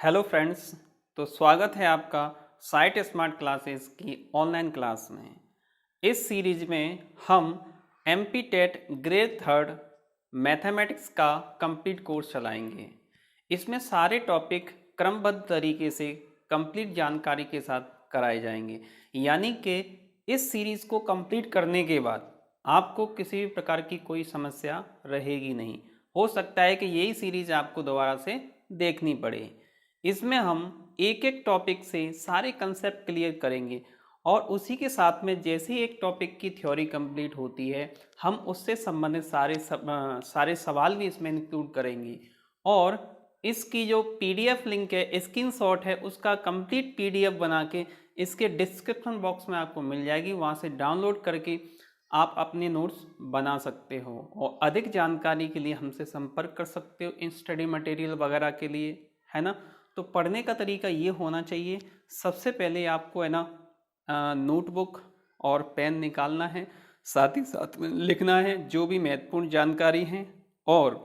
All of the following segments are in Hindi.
Hello friends. तो स्वागत है आपका साइट स्मार्ट क्लासेस की ऑनलाइन क्लास में। इस सीरीज में हम MP TET grade third mathematics का कंप्लीट कोर्स चलाएंगे। इसमें सारे टॉपिक क्रमबद्ध तरीके से कंप्लीट जानकारी के साथ कराए जाएंगे, यानी कि इस सीरीज को कंप्लीट करने के बाद आपको किसी भी प्रकार की कोई समस्या रहेगी नहीं। हो सकता है कि यही सीरीज आपको दोबारा से देखनी पड़े। इसमें हम एक एक टॉपिक से सारे कंसेप्ट क्लियर करेंगे और उसी के साथ में जैसे ही एक टॉपिक की थ्योरी कंप्लीट होती है हम उससे संबंधित सारे सवाल भी इसमें इंक्लूड करेंगे। और इसकी जो पीडीएफ लिंक है, स्क्रीनशॉट है, उसका कंप्लीट पीडीएफ बना के इसके डिस्क्रिप्शन बॉक्स में आपको मिल जाएगी। वहाँ से डाउनलोड करके आप अपने नोट्स बना सकते हो और अधिक जानकारी के लिए हमसे संपर्क कर सकते हो इन स्टडी मटेरियल वगैरह के लिए, है ना। तो पढ़ने का तरीका ये होना चाहिए, सबसे पहले आपको है ना नोटबुक और पेन निकालना है, साथ ही साथ में लिखना है जो भी महत्वपूर्ण जानकारी है। और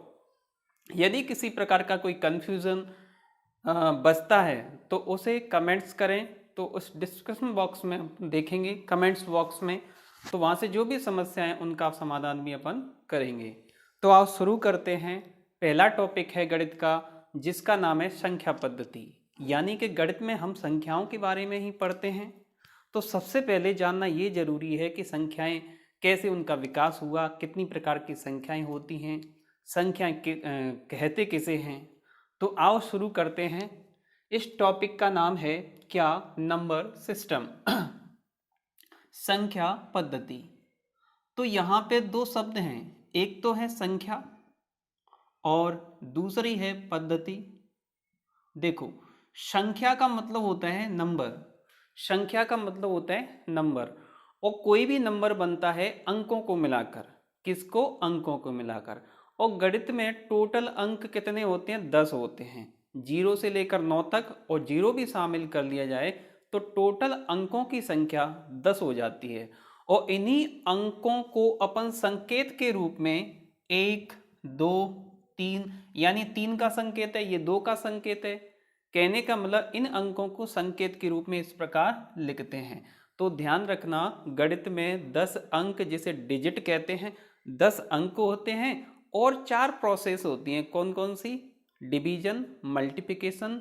यदि किसी प्रकार का कोई कन्फ्यूज़न बचता है तो उसे कमेंट्स करें, तो उस डिस्क्रिप्शन बॉक्स में देखेंगे कमेंट्स बॉक्स में, तो वहाँ से जो भी समस्याएं उनका समाधान भी अपन करेंगे। तो आओ शुरू करते हैं। पहला टॉपिक है गणित का, जिसका नाम है संख्या पद्धति, यानी कि गणित में हम संख्याओं के बारे में ही पढ़ते हैं। तो सबसे पहले जानना ये जरूरी है कि संख्याएं कैसे उनका विकास हुआ, कितनी प्रकार की संख्याएं होती हैं, संख्याएं कहते किसे हैं। तो आओ शुरू करते हैं। इस टॉपिक का नाम है क्या? नंबर सिस्टम संख्या पद्धति। तो यहाँ पे दो शब्द हैं, एक तो है संख्या और दूसरी है पद्धति। देखो, संख्या का मतलब होता है नंबर, संख्या का मतलब होता है नंबर, और कोई भी नंबर बनता है अंकों को मिलाकर। किसको? अंकों को मिलाकर। और गणित में टोटल अंक कितने होते हैं? 10 होते हैं, 0 से लेकर 9 तक, और 0 भी शामिल कर लिया जाए तो टोटल अंकों की संख्या 10 हो जाती है। और इन्हीं अंकों को अपन संकेत के रूप में 1, 2, 3, यानी 3 का संकेत है, ये 2 का संकेत है। कहने का मतलब इन अंकों को संकेत के रूप में इस प्रकार लिखते हैं। तो ध्यान रखना, गणित में 10 अंक जिसे डिजिट कहते हैं, 10 अंक होते हैं और 4 प्रोसेस होती हैं। कौन कौन सी? डिवीजन, मल्टीप्लिकेशन,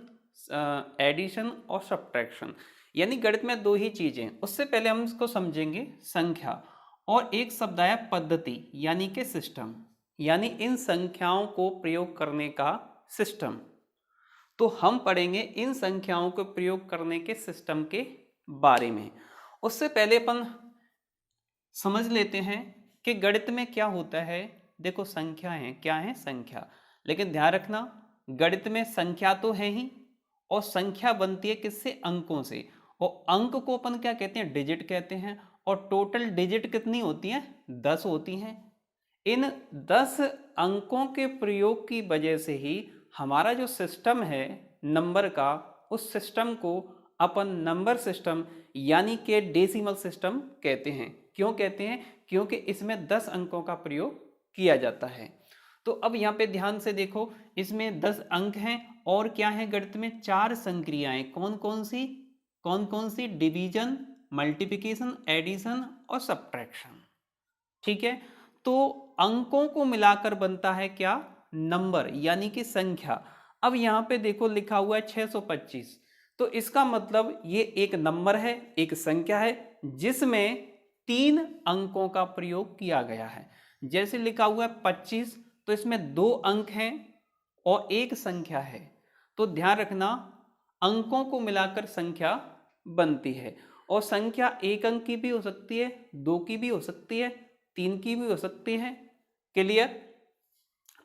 एडिशन और सब्ट्रैक्शन। यानी गणित में 2 ही चीजें। उससे पहले हम इसको समझेंगे संख्या, और एक शब्द आया पद्धति, यानी कि सिस्टम, यानी इन संख्याओं को प्रयोग करने का सिस्टम। तो हम पढ़ेंगे इन संख्याओं को प्रयोग करने के सिस्टम के बारे में। उससे पहले अपन समझ लेते हैं कि गणित में क्या होता है। देखो, संख्या है, क्या है? संख्या। लेकिन ध्यान रखना, गणित में संख्या तो है ही, और संख्या बनती है किससे? अंकों से। और अंक को अपन क्या कहते हैं? डिजिट कहते हैं। और टोटल डिजिट कितनी होती हैं? 10 होती हैं। इन 10 अंकों के प्रयोग की वजह से ही हमारा जो सिस्टम है नंबर का, उस सिस्टम को अपन नंबर सिस्टम यानी कि डेसिमल सिस्टम कहते हैं। क्यों कहते हैं? क्योंकि इसमें 10 अंकों का प्रयोग किया जाता है। तो अब यहाँ पे ध्यान से देखो, इसमें 10 अंक हैं और क्या है? गणित में 4 संक्रियाएं। कौन कौन सी? कौन कौन सी? डिवीजन, मल्टीप्लिकेशन, एडिशन और सब्ट्रैक्शन। ठीक है। तो अंकों को मिलाकर बनता है क्या? नंबर, यानी कि संख्या। अब यहां पे देखो लिखा हुआ है 625, तो इसका मतलब ये एक नंबर है, एक संख्या है जिसमें 3 अंकों का प्रयोग किया गया है। जैसे लिखा हुआ है 25, तो इसमें 2 अंक हैं और एक संख्या है। तो ध्यान रखना, अंकों को मिलाकर संख्या बनती है। और संख्या 1 अंक की भी हो सकती है, 2 की भी हो सकती है, 3 की भी हो सकती है। क्लियर?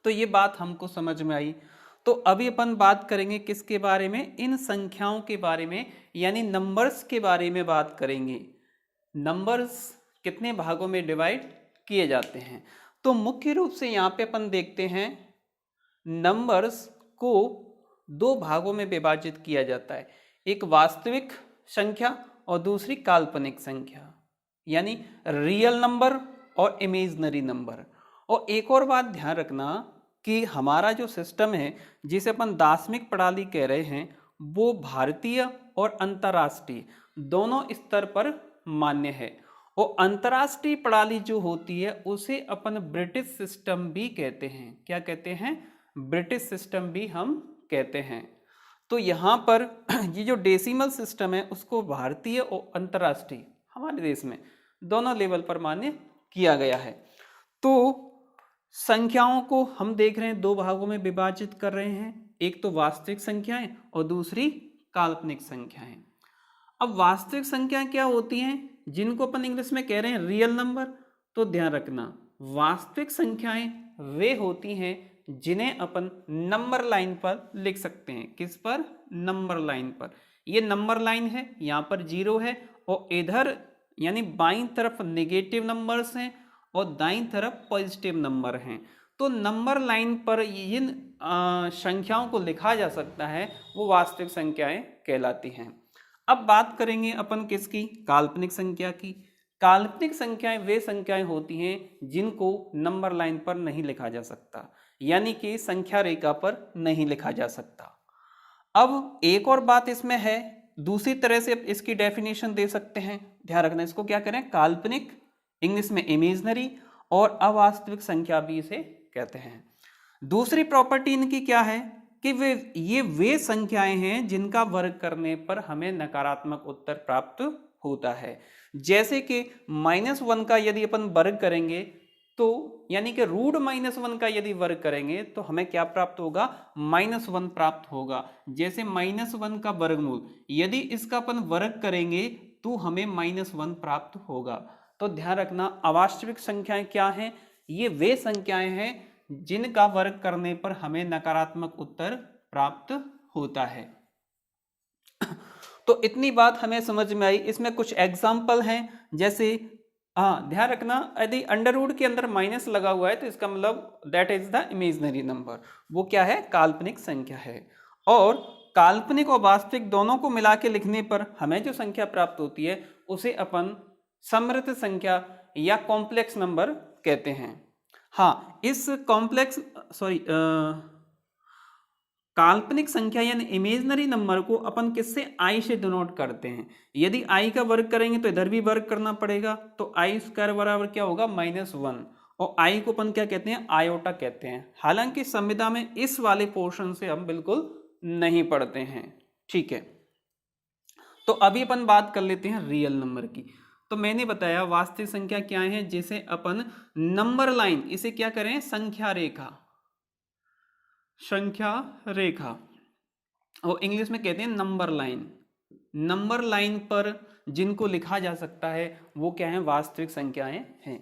तो ये बात हमको समझ में आई। तो अभी अपन बात करेंगे किसके बारे में? इन संख्याओं के बारे में, यानी नंबर्स के बारे में बात करेंगे। नंबर्स कितने भागों में डिवाइड किए जाते हैं? तो मुख्य रूप से यहाँ पे अपन देखते हैं नंबर्स को 2 भागों में विभाजित किया जाता है, एक वास्तविक संख्या और दूसरी काल्पनिक संख्या, यानी रियल नंबर और इमेजिनरी नंबर। और एक और बात ध्यान रखना कि हमारा जो सिस्टम है, जिसे अपन दार्शनिक प्रणाली कह रहे हैं, वो भारतीय और अंतर्राष्ट्रीय दोनों स्तर पर मान्य है। और अंतर्राष्ट्रीय प्रणाली जो होती है उसे अपन ब्रिटिश सिस्टम भी कहते हैं। क्या कहते हैं? ब्रिटिश सिस्टम भी हम कहते हैं। तो यहाँ पर ये जो डेसिमल सिस्टम है उसको भारतीय और अंतर्राष्ट्रीय हमारे देश में दोनों लेवल पर मान्य किया गया है। तो संख्याओं को हम देख रहे हैं दो भागों में विभाजित कर रहे हैं, एक तो वास्तविक संख्याएं और दूसरी काल्पनिक संख्याएं। अब वास्तविक संख्याएं क्या होती हैं, जिनको अपन इंग्लिश में कह रहे हैं रियल नंबर। तो ध्यान रखना, वास्तविक संख्याएं वे होती हैं जिन्हें अपन नंबर लाइन पर लिख सकते हैं। किस पर? नंबर लाइन पर। ये नंबर लाइन है, यहाँ पर 0 है और इधर यानी बाईं तरफ नेगेटिव नंबर्स हैं और दाईं तरफ पॉजिटिव नंबर हैं। तो नंबर लाइन पर जिन संख्याओं को लिखा जा सकता है वो वास्तविक संख्याएं कहलाती हैं। अब बात करेंगे अपन किसकी? काल्पनिक संख्या की। काल्पनिक संख्याएं वे संख्याएं होती हैं जिनको नंबर लाइन पर नहीं लिखा जा सकता, यानी कि संख्या रेखा पर नहीं लिखा जा सकता। अब एक और बात इसमें है, दूसरी तरह से इसकी डेफिनेशन दे सकते हैं। ध्यान रखना, इसको क्या करें? काल्पनिक, इंग्लिश में इमेजनरी, और अवास्तविक संख्या भी इसे कहते हैं। दूसरी प्रॉपर्टी इनकी क्या है कि वे संख्याएं हैं जिनका वर्ग करने पर हमें नकारात्मक उत्तर प्राप्त होता है। जैसे कि -1 का यदि अपन वर्ग करेंगे तो यानी कि √-1 का यदि वर्ग करेंगे तो हमें क्या प्राप्त होगा? -1 प्राप्त होगा। जैसे -1 का वर्गमूल यदि इसका अपन वर्ग करेंगे तो हमें -1 प्राप्त होगा। तो ध्यान रखना, अवास्तविक संख्याएं क्या हैं? ये वे संख्याएं हैं जिनका वर्ग करने पर हमें नकारात्मक उत्तर प्राप्त होता है। तो इतनी बात हमें समझ में आई। इसमें कुछ एग्जाम्पल हैं, जैसे ध्यान रखना, यदि अंडर रूट के अंदर माइनस लगा हुआ है तो इसका मतलब that is the imaginary number. वो क्या है? काल्पनिक संख्या है। और काल्पनिक और वास्तविक दोनों को मिला के लिखने पर हमें जो संख्या प्राप्त होती है उसे अपन समृद्ध संख्या या कॉम्प्लेक्स नंबर कहते हैं। हाँ, इस काल्पनिक संख्या यानी इमेजिनरी नंबर को अपन किससे? आई से डिनोट करते हैं। यदि आई का वर्ग करेंगे तो इधर भी वर्ग करना पड़ेगा, तो i² बराबर क्या होगा? -1। और आई को अपन क्या कहते हैं? आयोटा कहते हैं। हालांकि संविदा में इस वाले पोर्शन से हम बिल्कुल नहीं पढ़ते हैं। ठीक है, तो अभी अपन बात कर लेते हैं रियल नंबर की। तो मैंने बताया वास्तविक संख्या क्या है, जिसे अपन नंबर लाइन, इसे क्या करें? संख्या रेखा, और इंग्लिश में कहते हैं नंबर लाइन। नंबर लाइन पर जिनको लिखा जा सकता है वो क्या है? वास्तविक संख्याएं हैं।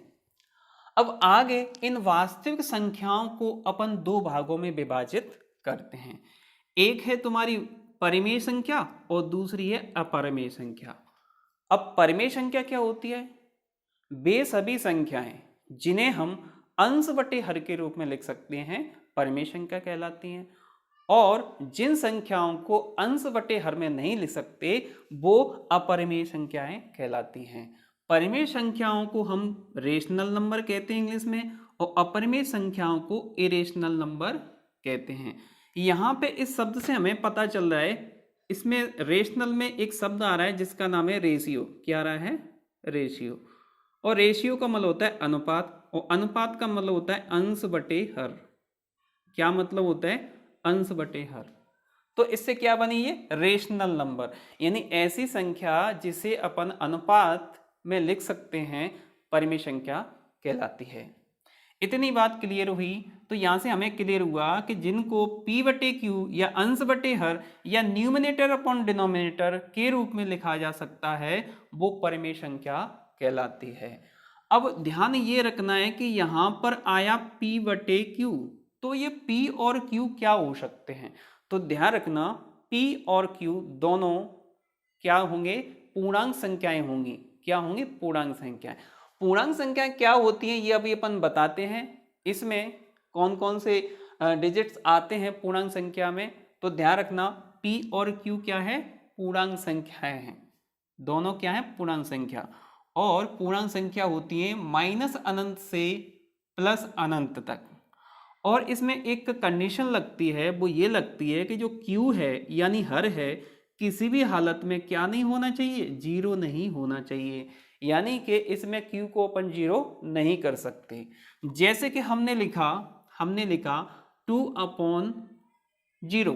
अब आगे इन वास्तविक संख्याओं को अपन दो भागों में विभाजित करते हैं। एक है तुम्हारी परिमेय संख्या और दूसरी है अपरिमेय संख्या। अब परिमेय संख्या क्या होती है? वे सभी संख्याएं जिन्हें हम अंश बटे हर के रूप में लिख सकते हैं परिमेय संख्या कहलाती हैं, और जिन संख्याओं को अंश बटे हर में नहीं लिख सकते वो अपरिमेय संख्याएं कहलाती हैं। परिमेय संख्याओं को हम रेशनल नंबर कहते हैं इंग्लिश में, और अपरिमेय संख्याओं को इरेशनल नंबर कहते हैं। यहाँ पे इस शब्द से हमें पता चल रहा है, इसमें रेशनल में एक शब्द आ रहा है जिसका नाम है रेशियो। क्या आ रहा है? रेशियो। और रेशियो का मतलब होता है अनुपात, और अनुपात का मतलब होता है अंश बटे हर। क्या मतलब होता है? अंश बटे हर। तो इससे क्या बनी? ये रेशनल नंबर, यानी ऐसी संख्या जिसे अपन अनुपात में लिख सकते हैं परिमेय संख्या कहलाती है। इतनी बात क्लियर हुई। तो यहां से हमें क्लियर हुआ कि जिनको p/q या अंश बटे हर या न्यूमिनेटर अपॉन डिनोमिनेटर के रूप में लिखा जा सकता है वो परिमेय संख्या कहलाती है। अब ध्यान ये रखना है कि यहां पर आया p/q, तो ये p और q क्या हो सकते हैं? तो ध्यान रखना, p और q दोनों क्या होंगे? पूर्णांक संख्याएं होंगी। क्या होंगी? पूर्णांक संख्याएं। पूर्णांक संख्याएं क्या होती हैं ये अभी अपन बताते हैं। इसमें कौन कौन से डिजिट्स आते हैं पूर्णांक संख्या में? तो ध्यान रखना, p और q क्या है? पूर्णांक संख्याएं हैं। दोनों क्या है? पूर्णांक संख्या। और पूर्णांक संख्या होती है -अनंत से +अनंत तक। और इसमें एक कंडीशन लगती है, वो ये लगती है कि जो q है यानी हर है, किसी भी हालत में क्या नहीं होना चाहिए, जीरो नहीं होना चाहिए। यानी कि इसमें q को अपन जीरो नहीं कर सकते। जैसे कि हमने लिखा 2/0,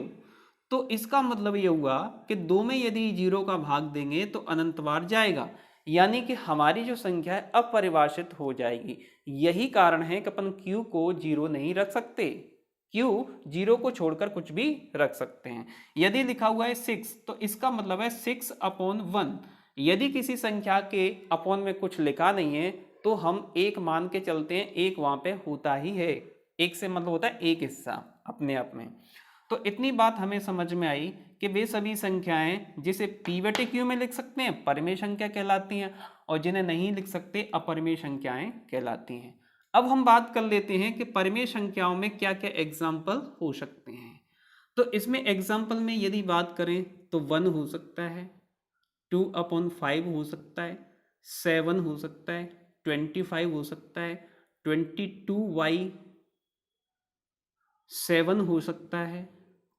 तो इसका मतलब ये हुआ कि 2 में यदि जीरो का भाग देंगे तो अनंत बार जाएगा, यानी कि हमारी जो संख्या है अपरिभाषित हो जाएगी। यही कारण है कि अपन q को जीरो नहीं रख सकते, q जीरो को छोड़कर कुछ भी रख सकते हैं। यदि लिखा हुआ है 6 तो इसका मतलब है 6/1। यदि किसी संख्या के अपॉन में कुछ लिखा नहीं है तो हम एक मान के चलते हैं, एक वहां पे होता ही है। एक से मतलब होता है एक हिस्सा अपने आप में। तो इतनी बात हमें समझ में आई कि वे सभी संख्याएं जिसे p/q में लिख सकते हैं परिमेय संख्या कहलाती हैं, और जिन्हें नहीं लिख सकते अपरिमेय संख्याएं कहलाती हैं। अब हम बात कर लेते हैं कि परिमेय संख्याओं में क्या क्या एग्जाम्पल हो सकते हैं। तो इसमें एग्जाम्पल में यदि बात करें तो 1 हो सकता है, 2/5 हो सकता है, 7 हो सकता है, 25 हो सकता है, 22y7 हो सकता है,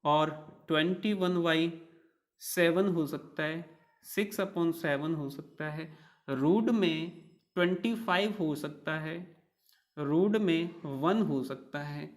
और 21y7 हो सकता है, 6/7 हो सकता है, रूट में 25 हो सकता है, रूट में 1 हो सकता है।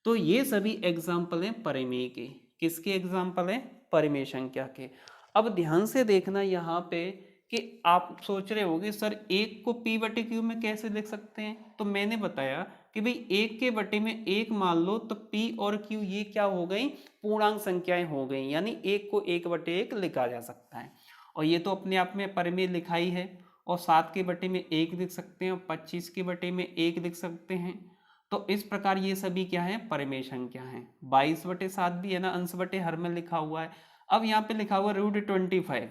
तो ये सभी एग्जाम्पल हैं परिमेय के। किसके एग्जाम्पल हैं? परिमेय संख्या के। अब ध्यान से देखना यहाँ पे कि आप सोच रहे होगे सर एक को p/q में कैसे लिख सकते हैं। तो मैंने बताया कि भाई एक के बटे में एक मान लो तो p और q ये क्या हो गई, पूर्णांक संख्याएं हो गई, यानी एक को 1/1 लिखा जा सकता है। और ये तो अपने आप में परिमेय लिखा ही है। और 7 के बटे में 1 लिख सकते हैं, और 25 के बटे में 1 लिख सकते हैं। तो इस प्रकार ये सभी क्या है, परिमेय संख्या है। 22/7 भी है ना, अंश बटे हर में लिखा हुआ है। अब यहाँ पे लिखा हुआ √25,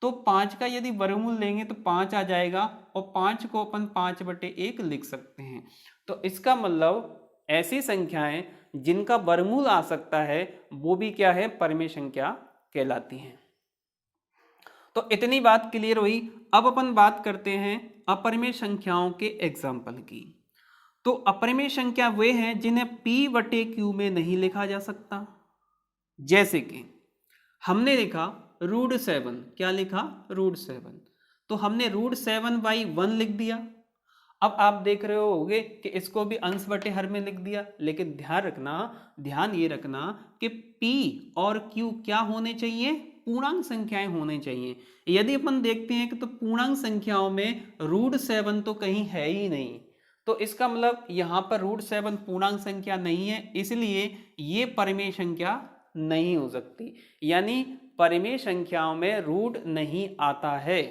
तो 5 का यदि वर्गमूल लेंगे तो 5 आ जाएगा, और 5 को अपन 5/1 लिख सकते हैं। तो इसका मतलब ऐसी संख्याएं जिनका वर्गमूल आ सकता है वो भी क्या है, परिमेय संख्या कहलाती हैं। तो इतनी बात क्लियर हुई। अब अपन बात करते हैं अपरिमेय संख्याओं के एग्जाम्पल की। तो अपरिमेय संख्या वे हैं जिन्हें p/q में नहीं लिखा जा सकता। जैसे कि हमने लिखा √7, क्या लिखा, √7, तो हमने √7/1 लिख दिया। अब आप देख रहे होगे कि इसको भी अंश बटे हर में लिख दिया, लेकिन ध्यान ये रखना कि p और q क्या होने चाहिए, पूर्णांक संख्याएं होने चाहिए। यदि अपन देखते हैं कि तो पूर्णांक संख्याओं में √7 तो कहीं है ही नहीं, तो इसका मतलब यहाँ पर √7 पूर्णांक संख्या नहीं है, इसलिए ये परिमेय संख्या नहीं हो सकती। यानी परिमेय संख्याओं में रूट नहीं आता है।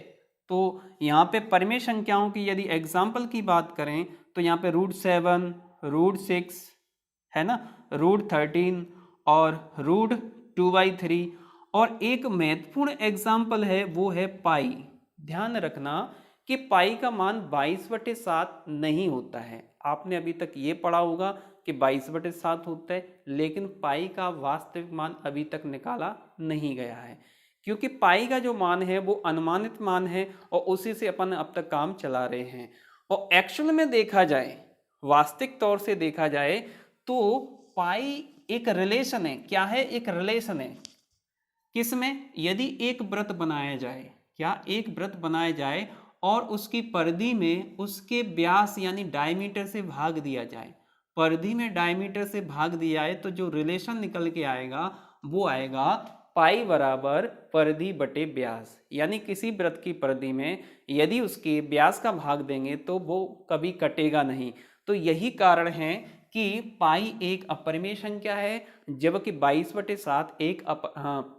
तो यहाँ पे परिमेय संख्याओं की यदि एग्जाम्पल की बात करें तो यहाँ पे √7, √6 है ना, √13 और √2/3। और एक महत्वपूर्ण एग्जाम्पल है वो है पाई। ध्यान रखना कि पाई का मान 22/7 नहीं होता है। आपने अभी तक ये पढ़ा होगा कि 22/7 होता है, लेकिन पाई का वास्तविक मान अभी तक निकाला नहीं गया है, क्योंकि पाई का जो मान है वो अनुमानित मान है और उसी से अपन अब तक काम चला रहे हैं। और एक्चुअल में देखा जाए, वास्तविक तौर से देखा जाए तो पाई एक रिलेशन है। क्या है, एक रिलेशन है। किसमें, यदि एक वृत्त बनाया जाए, क्या एक वृत्त बनाया जाए और उसकी परिधि में उसके व्यास यानी डायमीटर से भाग दिया जाए, परिधि में डायमीटर से भाग दिया है, तो जो रिलेशन निकल के आएगा वो आएगा पाई बराबर परिधि बटे व्यास। यानी किसी वृत्त की परिधि में यदि उसके व्यास का भाग देंगे तो वो कभी कटेगा नहीं। तो यही कारण है कि पाई एक अपरिमेय संख्या है, जबकि 22/7 एक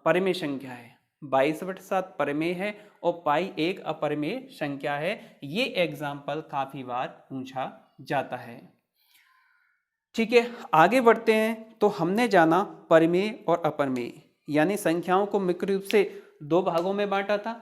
परिमेय संख्या है। 22/7 परिमेय है और पाई एक अपरिमेय संख्या है। ये एग्जाम्पल काफी बार पूछा जाता है। ठीक है, आगे बढ़ते हैं। तो हमने जाना परिमेय और अपरिमेय, यानी संख्याओं को मुख्य रूप से दो भागों में बांटा था,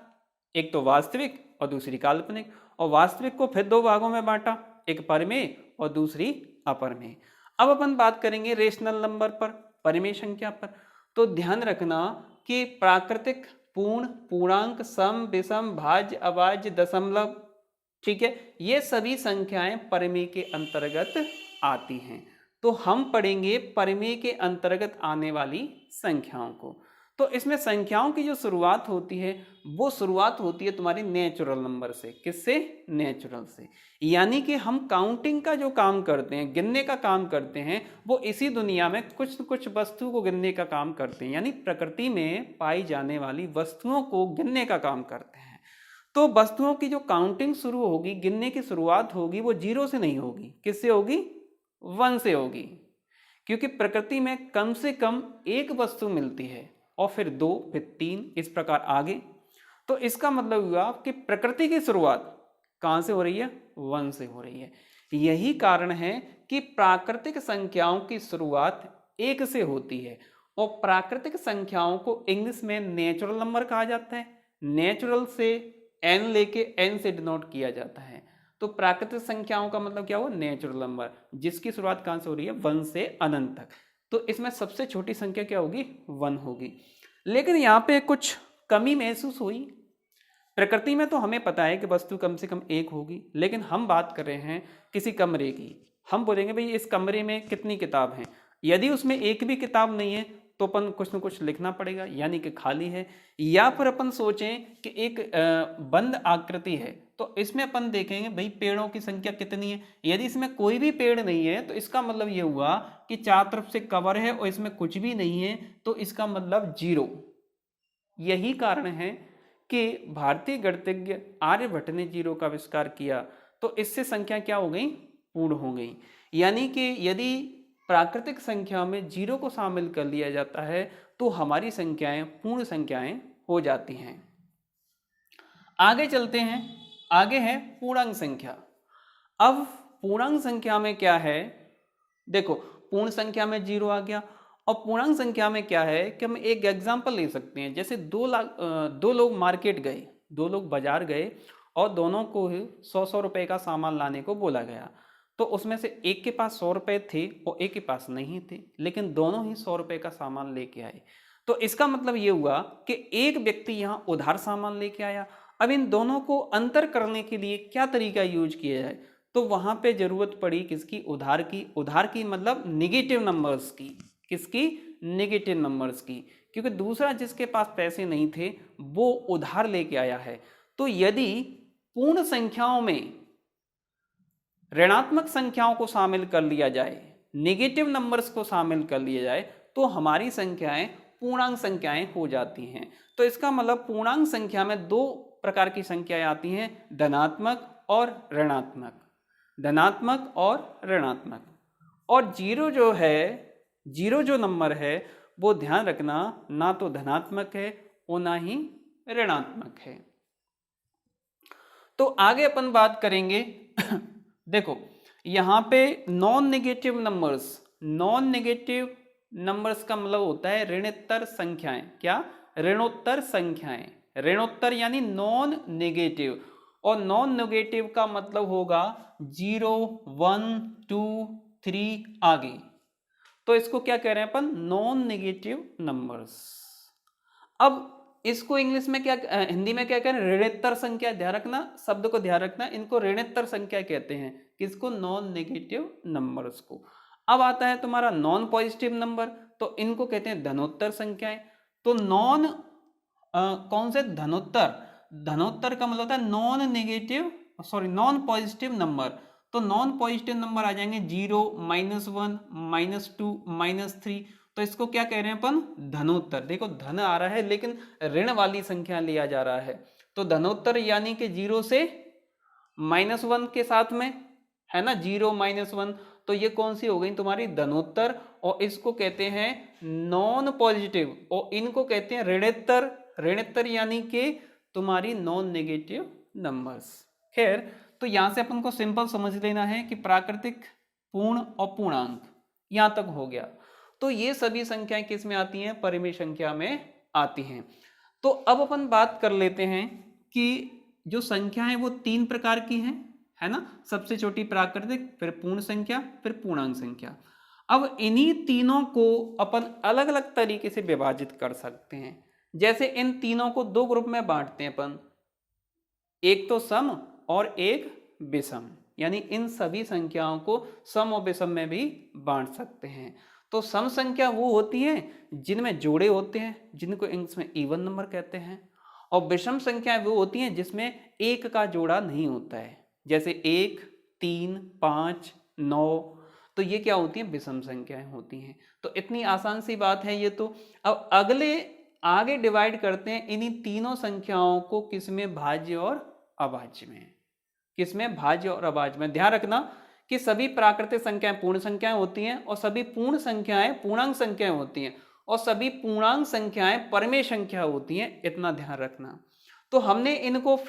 एक तो वास्तविक और दूसरी काल्पनिक। और वास्तविक को फिर दो भागों में बांटा, एक परिमेय और दूसरी अपरिमेय। अब अपन बात करेंगे रेशनल नंबर पर, परिमेय संख्या पर। तो ध्यान रखना कि प्राकृतिक, पूर्ण, पूर्णांक, सम, विषम, भाज्य, अभाज्य, दशमलव, ठीक है, ये सभी संख्याएं परिमेय के अंतर्गत आती हैं। तो हम पढ़ेंगे परिमेय के अंतर्गत आने वाली संख्याओं को। तो इसमें संख्याओं की जो शुरुआत होती है वो शुरुआत होती है तुम्हारी नेचुरल नंबर से। किससे? नेचुरल से। यानी कि हम काउंटिंग का जो काम करते हैं, गिनने का काम करते हैं, वो इसी दुनिया में कुछ न कुछ वस्तु को गिनने का काम करते हैं, यानी प्रकृति में पाई जाने वाली वस्तुओं को गिनने का काम करते हैं। तो वस्तुओं की जो काउंटिंग शुरू होगी, गिनने की शुरुआत होगी, वो 0 से नहीं होगी। किससे होगी? 1 से होगी, क्योंकि प्रकृति में कम से कम एक वस्तु मिलती है और फिर 2, फिर 3, इस प्रकार आगे। तो इसका मतलब हुआ कि प्रकृति की शुरुआत कहां से हो रही है? 1 से हो रही है। यही कारण है कि प्राकृतिक संख्याओं की शुरुआत 1 से होती है और प्राकृतिक संख्याओं को इंग्लिश में नेचुरल नंबर कहा जाता है। नेचुरल से n लेके n से डिनोट किया जाता है। तो प्राकृतिक संख्याओं का मतलब क्या हुआ? नेचुरल नंबर, जिसकी शुरुआत कहां से हो रही है? 1 से अनंत तक। तो इसमें सबसे छोटी संख्या क्या होगी? 1 होगी। लेकिन यहाँ पे कुछ कमी महसूस हुई। प्रकृति में तो हमें पता है कि वस्तु कम से कम एक होगी, लेकिन हम बात कर रहे हैं किसी कमरे की। हम बोलेंगे भाई इस कमरे में कितनी किताब हैं। यदि उसमें एक भी किताब नहीं है तो अपन कुछ न कुछ लिखना पड़ेगा, यानी कि खाली है। या फिर अपन सोचें कि एक बंद आकृति है, तो इसमें अपन देखेंगे भाई पेड़ों की संख्या कितनी है। यदि इसमें कोई भी पेड़ नहीं है तो इसका मतलब ये हुआ कि चारों तरफ से कवर है और इसमें कुछ भी नहीं है, तो इसका मतलब 0। यही कारण है कि भारतीय गणितज्ञ आर्यभट्ट ने 0 का आविष्कार किया, तो इससे संख्या क्या हो गई? पूर्ण हो गई। यानी कि यदि प्राकृतिक संख्या में 0 को शामिल कर लिया जाता है तो हमारी संख्याएं पूर्ण संख्याएं हो जाती हैं। आगे चलते हैं। आगे है पूर्णांक संख्या। अब पूर्णांक संख्या में क्या है? देखो, पूर्ण संख्या में 0 आ गया और पूर्णांक संख्या में क्या है कि हम एक एग्जांपल ले सकते हैं। जैसे दो लोग मार्केट गए, 2 लोग बाजार गए और दोनों को 100-100 रुपए का सामान लाने को बोला गया। तो उसमें से एक के पास 100 रुपए थे और एक के पास नहीं थे, लेकिन दोनों ही 100 रुपए का सामान लेके आए। तो इसका मतलब ये हुआ कि एक व्यक्ति यहाँ उधार सामान लेके आया। अब इन दोनों को अंतर करने के लिए क्या तरीका यूज किया जाए? तो वहां पे जरूरत पड़ी किसकी? उधार की। उधार की मतलब निगेटिव नंबर्स की। किसकी? नेगेटिव नंबर्स की, क्योंकि दूसरा जिसके पास पैसे नहीं थे वो उधार लेके आया है। तो यदि पूर्ण संख्याओं में ऋणात्मक संख्याओं को शामिल कर लिया जाए, नेगेटिव नंबर्स को शामिल कर लिया जाए, तो हमारी संख्याएं पूर्णांक संख्याएं हो जाती हैं। तो इसका मतलब पूर्णांक संख्या में 2 प्रकार की संख्याएं आती हैं, धनात्मक और ऋणात्मक। धनात्मक और ऋणात्मक। और 0 जो है, 0 जो नंबर है वो ध्यान रखना ना तो धनात्मक है और ना ही ऋणात्मक है। तो आगे अपन बात करेंगे। देखो यहाँ पे non negative numbers, non negative numbers का मतलब होता है ऋणोत्तर संख्याएं। क्या? ऋणोत्तर संख्याएं। ऋणोत्तर यानी नॉन नेगेटिव, और नॉन नेगेटिव का मतलब होगा 0, 1, 2, 3 आगे। तो इसको क्या कह रहे हैं अपन? Non negative numbers. अब इसको इंग्लिश में क्या, हिंदी में क्या कह रहे हैं? ऋणोत्तर संख्या। ध्यान रखना, शब्द को ध्यान रखना, इनको ऋणोत्तर संख्या कहते हैं। किसको? नॉन नेगेटिव नंबर्स को। अब आता है तुम्हारा नॉन पॉजिटिव नंबर, तो इनको कहते हैं धनोत्तर संख्याएं। तो नॉन कौन से? धनोत्तर। धनोत्तर का मतलब होता है non negative, sorry non positive number. तो नॉन पॉजिटिव नंबर आ जाएंगे 0, -1, -2, -3। तो इसको क्या कह रहे हैं अपन? धनोत्तर। देखो धन आ रहा है लेकिन ऋण वाली संख्या लिया जा रहा है, तो धनोत्तर यानी कि 0 से -1 के साथ में, है ना, 0, -1। तो ये कौन सी हो गई तुम्हारी? धनोत्तर। और इसको कहते हैं नॉन पॉजिटिव, और इनको कहते हैं ऋणोत्तर। ऋणोत्तर यानी कि तुम्हारी नॉन नेगेटिव नंबर्स। खैर, तो यहां से अपन को सिंपल समझ लेना है कि प्राकृतिक, पूर्ण और पूर्णांक, यहां तक हो गया। तो ये सभी संख्याएं किस में आती हैं? परिमेय संख्या में आती हैं। तो अब अपन बात कर लेते हैं कि जो संख्या है वो 3 प्रकार की हैं, है ना। सबसे छोटी प्राकृतिक, फिर पूर्ण संख्या, फिर पूर्णांक संख्या। अब इन्हीं तीनों को अपन अलग अलग तरीके से विभाजित कर सकते हैं। जैसे इन तीनों को 2 ग्रुप में बांटते हैं अपन, एक तो सम और एक विषम। यानी इन सभी संख्याओं को सम और विषम में भी बांट सकते हैं। तो सम संख्या वो होती है जिनमें जोड़े होते हैं, जिनको इंग्लिश में इवन नंबर कहते हैं, और विषम संख्याएं वो होती हैं जिसमें एक का जोड़ा नहीं होता है, जैसे 1, 3, 5, 9। तो ये क्या होती हैं, विषम संख्याएं होती हैं। तो इतनी आसान सी बात है ये तो। अब आगे डिवाइड करते हैं इन्हीं तीनों संख्याओं को किसमें, भाज्य और अभाज्य में। किसमें, भाज्य और अभाज्य में। ध्यान रखना कि सभी प्राकृतिक संख्याएं पूर्ण संख्याएं होती हैं और सभी पूर्ण संख्याएं पूर्णांक संख्याएं होती हैं और सभी पूर्णांक संख्याएं परमेय संख्या होती हैं, इतना ध्यान रखना। तो हमने इनको